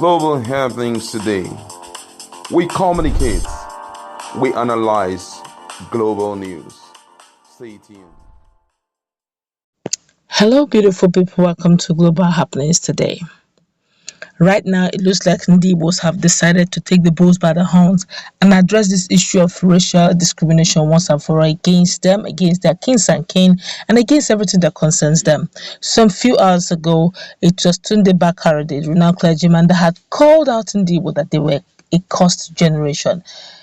global happenings today. We communicate, we analyze global news. Stay tuned. Hello, beautiful people. Welcome to Global Happenings today. Right now, it looks like Ndigbo have decided to take the bulls by the horns and address this issue of racial discrimination once and for all against them, against their kings and kin, and against everything that concerns them. Some few hours ago, it was Tunde Bakare, the renowned clergyman, that had called out Ndigbo that they were a cursed generation,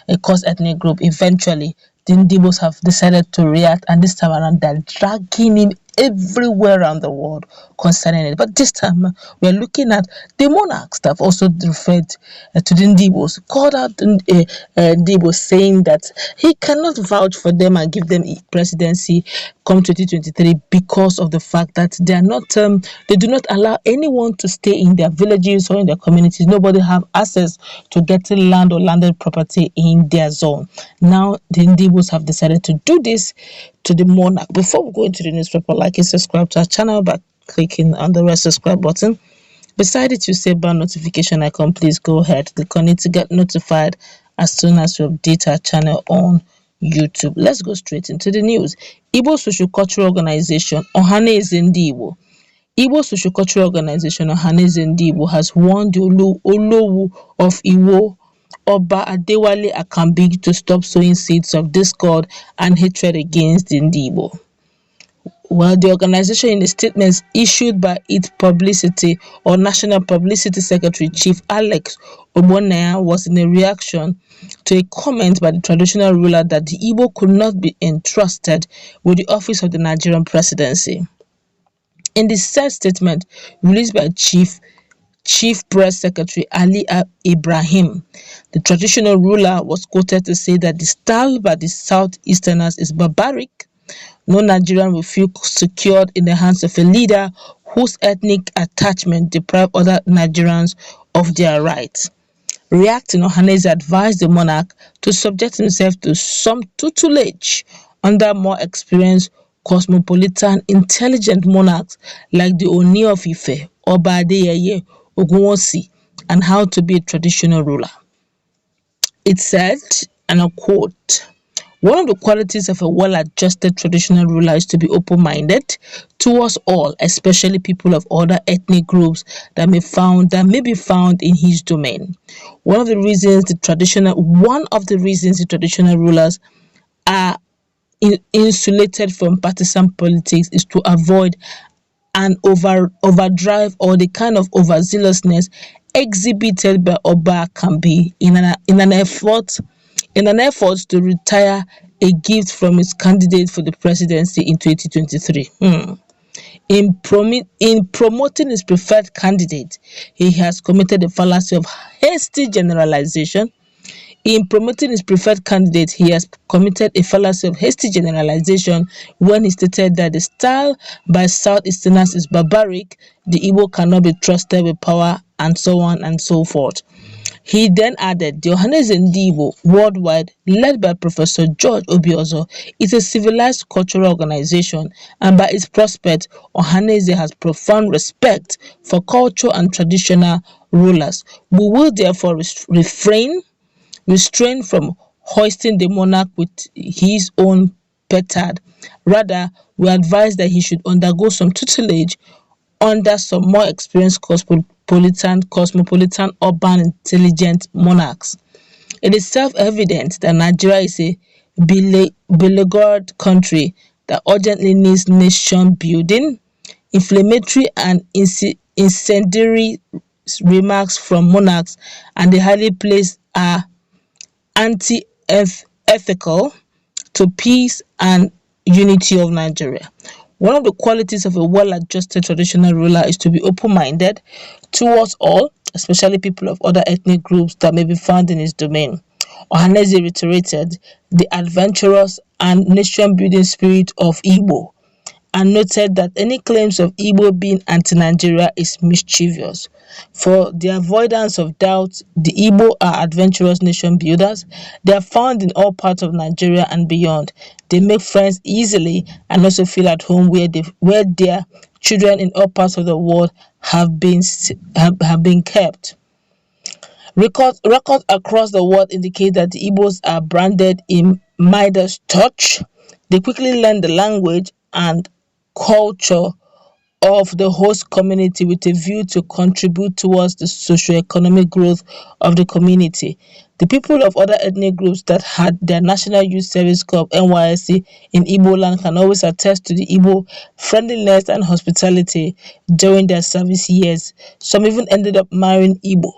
a cursed ethnic group. Eventually, the Ndigbos have decided to react, and this time around, they're dragging him everywhere around the world concerning it. But this time, we're looking at the monarchs that have also referred to the Ndigbos, called out Ndigbo, saying that he cannot vouch for them and give them a presidency come 2023 because of the fact that they are not, they do not allow anyone to stay in their villages or in their communities. Nobody have access to getting land or landed property in their zone. Now, the Ndigbos have decided to do this to the monarch. Before we go into the newspaper, like and subscribe to our channel by clicking on the red subscribe button. Beside it, you say bell notification icon. Please go ahead, click on it to get notified as soon as we update our channel on YouTube. Let's go straight into the news. Igbo Social Cultural Organization Ohaneze Ndigbo. Igbo Social Cultural Organization Ohaneze Ndigbo has warned the Olowo of Iwo Oba Adewale Akambi to stop sowing seeds of discord and hatred against the Ndigbo. Well, the organization, in a statement issued by its publicity or National Publicity Secretary Chief Alex Obonaya, was in a reaction to a comment by the traditional ruler that the Igbo could not be entrusted with the office of the Nigerian presidency. In the said statement released by Chief Press Secretary Ali Ibrahim, the traditional ruler was quoted to say that the style by the Southeasterners is barbaric. No Nigerian will feel secured in the hands of a leader whose ethnic attachment deprive other Nigerians of their rights. Reacting, Ohaneze advised the monarch to subject himself to some tutelage under more experienced, cosmopolitan, intelligent monarchs like the Oni of Ife, Oba Adeyeye, Ogunwusi, and how to be a traditional ruler. It said, and I quote, "One of the qualities of a well-adjusted traditional ruler is to be open-minded towards all, especially people of other ethnic groups that may be found in his domain. One of the reasons the traditional rulers are insulated from partisan politics is to avoid an overdrive or the kind of overzealousness exhibited by Oba Akambi in an effort to retire a gift from his candidate for the presidency in 2023. In promoting his preferred candidate, he has committed the fallacy of hasty generalization. In promoting his preferred candidate, he has committed a fallacy of hasty generalization when he stated that the style by Southeasterners is barbaric, the Igbo cannot be trusted with power, and so on and so forth. He then added, the Ohaneze Ndigbo worldwide, led by Professor George Obiozo, is a civilized cultural organization, and by its prospect, Ohaneze has profound respect for culture and traditional rulers. We will therefore restrain from hoisting the monarch with his own petard. Rather, we advise that he should undergo some tutelage under some more experienced cosmopolitan, urban, intelligent monarchs. It is self-evident that Nigeria is a beleaguered country that urgently needs nation building. Inflammatory and incendiary remarks from monarchs and the highly placed are anti-ethical to peace and unity of Nigeria. One of the qualities of a well-adjusted traditional ruler is to be open-minded towards all, especially people of other ethnic groups that may be found in his domain. Ohaneze reiterated the adventurous and nation-building spirit of Igbo and noted that any claims of Igbo being anti-Nigeria is mischievous. For the avoidance of doubt, the Igbo are adventurous nation builders. They are found in all parts of Nigeria and beyond. They make friends easily and also feel at home where their children in all parts of the world have been kept. Records across the world indicate that the Igbos are branded in Midas touch. They quickly learn the language and culture of the host community with a view to contribute towards the socio-economic growth of the community. The people of other ethnic groups that had their National Youth Service Corps (NYSC) in Igbo land can always attest to the Igbo friendliness and hospitality during their service years. Some even ended up marrying Igbo.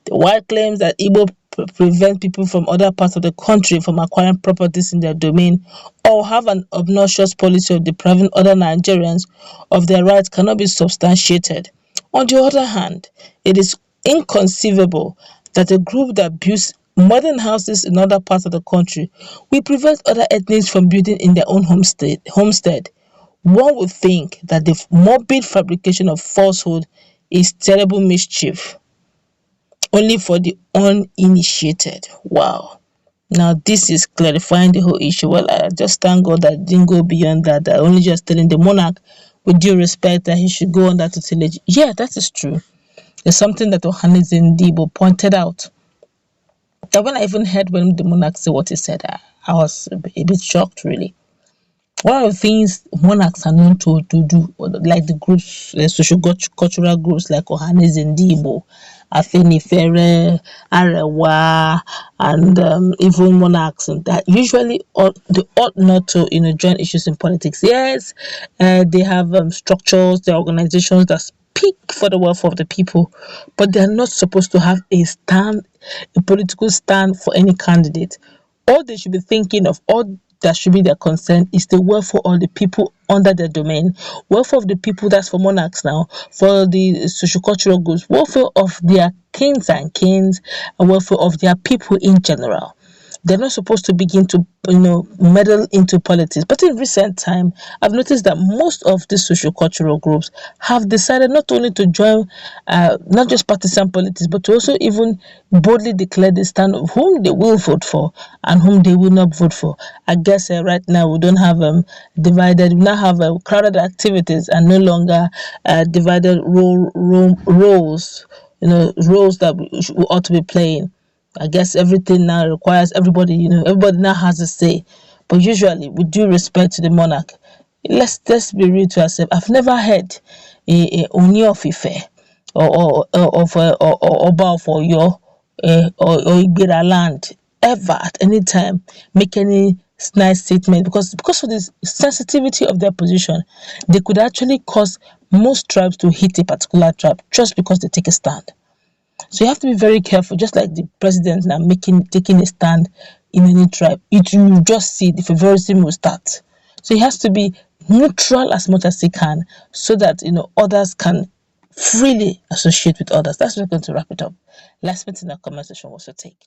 The white claims that Igbo prevent people from other parts of the country from acquiring properties in their domain or have an obnoxious policy of depriving other Nigerians of their rights cannot be substantiated. On the other hand, it is inconceivable that a group that builds modern houses in other parts of the country will prevent other ethnics from building in their own homestead. One would think that the morbid fabrication of falsehood is terrible mischief only for the uninitiated. Wow. Now, this is clarifying the whole issue. Well, I just thank God that it didn't go beyond that. I only just telling the monarch, with due respect, that he should go under tutelage. Yeah, that is true. There's something that Ndigbo pointed out. That when I even heard when the monarch said what he said, I was a bit shocked, really. One of the things monarchs are known to do, like the groups, social cultural groups like Ndigbo, Afenifere, Arewa, and even monarchs, and that usually they ought not to join issues in politics. Yes, they have structures, their organizations that speak for the welfare of the people, but they are not supposed to have a political stand for any candidate. All they should be thinking of, all that should be their concern, is the welfare of the people under their domain, welfare of the people, that's for monarchs now, for the social cultural groups, welfare of their kings and queens, and welfare of their people in general. They're not supposed to begin to meddle into politics. But in recent time, I've noticed that most of these social cultural groups have decided not only to join not just partisan politics, but to also even boldly declare the stand of whom they will vote for and whom they will not vote for. I guess right now we don't have we now have crowded activities and no longer divided roles, roles that we ought to be playing. I guess everything now requires everybody now has a say. But usually, with due respect to the monarch, let's be real to ourselves. I've never heard a Oni of Ife or Oba of Oyo or Igbira land ever at any time make any nice statement, because of the sensitivity of their position, they could actually cause most tribes to hit a particular tribe just because they take a stand. So you have to be very careful, just like the president now taking a stand in any tribe. You just see the favorism will start. So he has to be neutral as much as he can, so that others can freely associate with others. That's just going to wrap it up. Last minute in our comment section was your take.